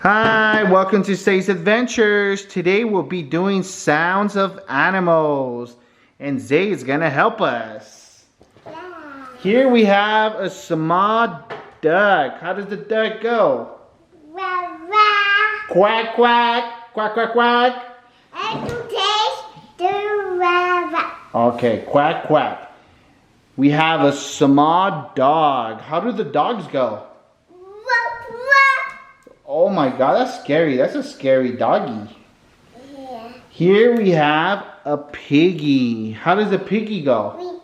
Hi, welcome to Zay's Adventures. Today we'll be doing sounds of animals, and Zay is gonna help us. Yeah. Here we have a small duck. How does the duck go? Wah, wah. Quack, quack, quack, quack, quack. And to taste the wah. Okay, quack, quack. We have a small dog. How do the dogs go? Wah, wah. Oh my God, that's scary. That's a scary doggy. Yeah. Here we have a piggy. How does a piggy go?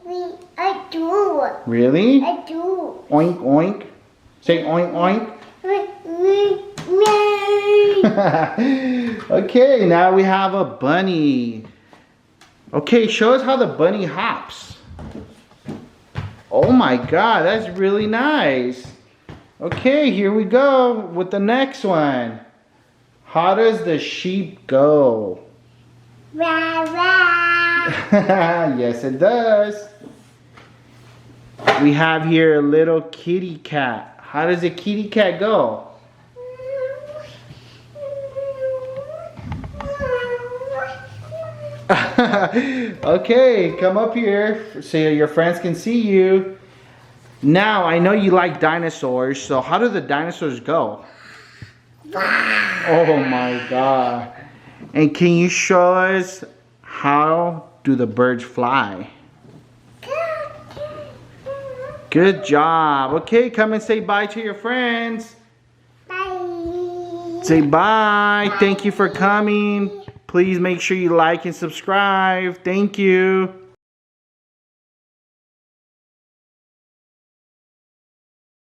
I do. Really? I do. Oink, oink. Say oink, oink. Okay, now we have a bunny. Okay, show us how the bunny hops. Oh my God, that's really nice. Okay, here we go with the next one. How does the sheep go? Wah, wah. Yes, it does. We have here a little kitty cat. How does a kitty cat go? Okay, come up here so your friends can see you. Now, I know you like dinosaurs, so how do the dinosaurs go? Oh my God. And can you show us how do the birds fly? Good job. Okay, come and say bye to your friends. Bye. Say bye. Thank you for coming. Please make sure you like and subscribe. Thank you.